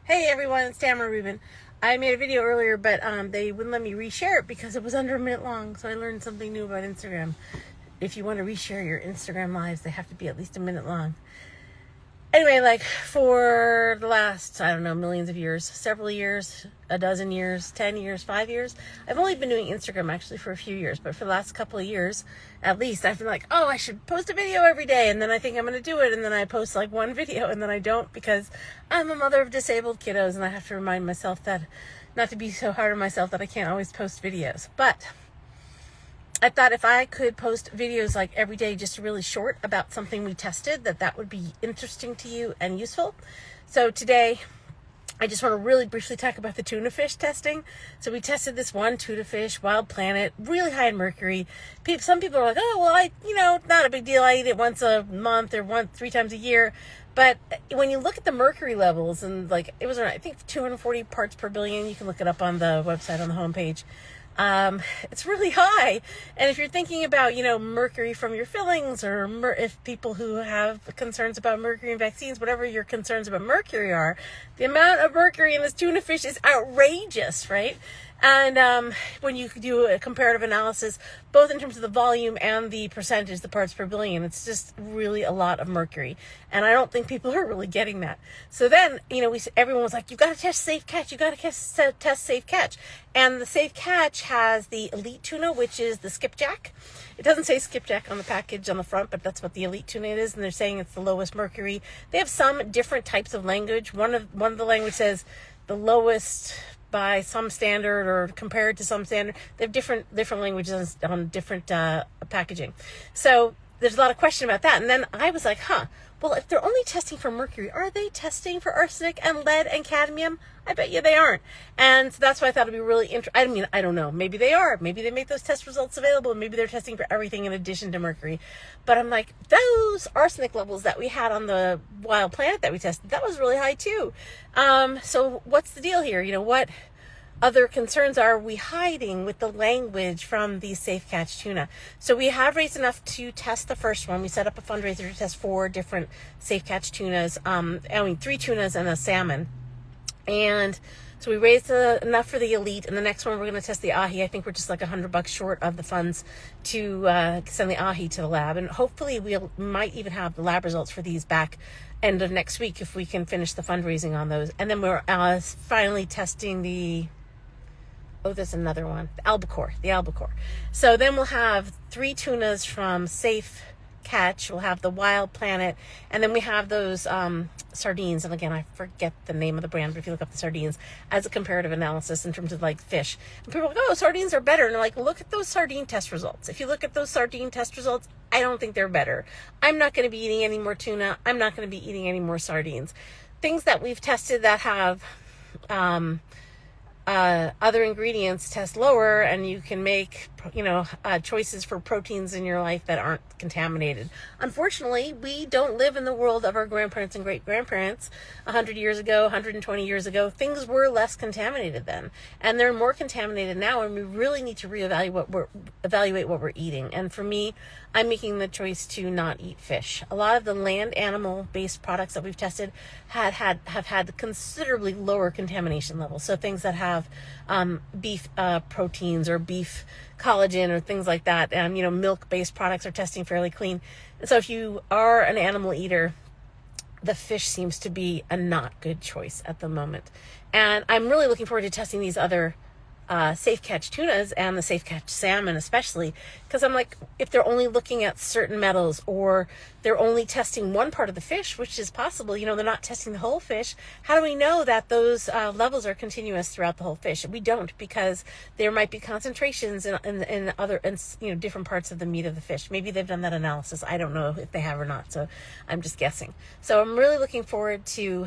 Hey everyone, it's Tamara Rubin. I made a video earlier, but they wouldn't let me reshare it because it was under a minute long. So I learned something new about Instagram. If you want to reshare your Instagram lives, they have to be at least a minute long. Anyway, like for the last, I don't know, millions of years, several years, a dozen years, 10 years, 5 years. I've only been doing Instagram actually for a few years, but for the last couple of years, at least, I've been like, oh, I should post a video every day. And then I think I'm going to do it. And then I post like one video and then I don't because I'm a mother of disabled kiddos and I have to remind myself that not to be so hard on myself that I can't always post videos. But I thought if I could post videos like every day, just really short about something we tested, that would be interesting to you and useful. So today, I just want to really briefly talk about the tuna fish testing. So we tested this one tuna fish, Wild Planet, really high in mercury. Some people are like, oh, well, not a big deal. I eat it once a month or 3 times a year. But when you look at the mercury levels, and like it was around, I think 240 parts per billion. You can look it up on the website on the homepage. It's really high. And if you're thinking about, mercury from your fillings or if people who have concerns about mercury in vaccines, whatever your concerns about mercury are, the amount of mercury in this tuna fish is outrageous, right? And when you do a comparative analysis, both in terms of the volume and the percentage, the parts per billion, it's just really a lot of mercury. And I don't think people are really getting that. So then, everyone was like, you've got to test safe catch. You've got to test safe catch. And the safe catch has the elite tuna, which is the skipjack. It doesn't say skipjack on the package on the front, but that's what the elite tuna is. And they're saying it's the lowest mercury. They have some different types of language. One of the language says the lowest by some standard or compared to some standard. They have different languages on different packaging. So there's a lot of question about that. And then I was like, well, if they're only testing for mercury, are they testing for arsenic and lead and cadmium? I bet you they aren't. And so that's why I thought it'd be really interesting. I don't know. Maybe they are. Maybe they make those test results available. Maybe they're testing for everything in addition to mercury. But I'm like, those arsenic levels that we had on the Wild Planet that we tested, that was really high too. So what's the deal here? What other concerns are we hiding with the language from the safe catch tuna? So we have raised enough to test the first one. We set up a fundraiser to test 4 different safe catch tunas. 3 tunas and a salmon. And so we raised enough for the elite, and the next one we're going to test the ahi. I think we're just like $100 short of the funds to send the ahi to the lab, and hopefully we might even have the lab results for these back end of next week if we can finish the fundraising on those. And then we're finally testing there's another one, the albacore. So then we'll have 3 tunas from Safe Catch. We'll have the Wild Planet, and then we have those sardines. And again, I forget the name of the brand, but if you look up the sardines as a comparative analysis in terms of like fish, and people are like, oh, sardines are better. And I'm like, look at those sardine test results. If you look at those sardine test results, I don't think they're better. I'm not going to be eating any more tuna. I'm not going to be eating any more sardines. Things that we've tested that have other ingredients test lower, and you can make, choices for proteins in your life that aren't contaminated. Unfortunately, we don't live in the world of our grandparents and great-grandparents 100 years ago, 120 years ago. Things were less contaminated then, and they're more contaminated now, and we really need to evaluate what we're eating. And for me, I'm making the choice to not eat fish. A lot of the land animal-based products that we've tested have had considerably lower contamination levels. So things that have beef proteins or beef collagen or things like that. Milk-based products are testing fairly clean. And so if you are an animal eater, the fish seems to be a not good choice at the moment. And I'm really looking forward to testing these other safe catch tunas and the safe catch salmon especially, because I'm like, if they're only looking at certain metals or they're only testing one part of the fish, which is possible, they're not testing the whole fish, how do we know that those levels are continuous throughout the whole fish? We don't, because there might be concentrations in other different parts of the meat of the fish. Maybe they've done that analysis. I don't know if they have or not, so I'm just guessing. So I'm really looking forward to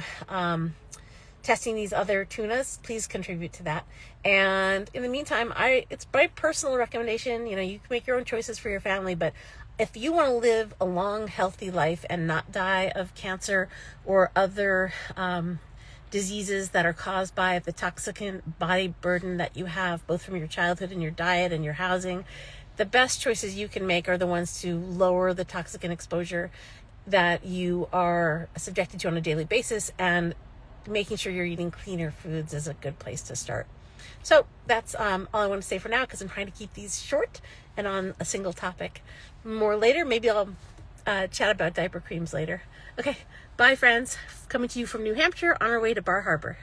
testing these other tunas. Please contribute to that. And in the meantime, it's my personal recommendation. You can make your own choices for your family, but if you want to live a long, healthy life and not die of cancer or other diseases that are caused by the toxic body burden that you have, both from your childhood and your diet and your housing, the best choices you can make are the ones to lower the toxicant exposure that you are subjected to on a daily basis and making sure you're eating cleaner foods is a good place to start. So that's all I want to say for now, because I'm trying to keep these short and on a single topic. More later, maybe I'll chat about diaper creams later. Okay, bye friends. Coming to you from New Hampshire on our way to Bar Harbor.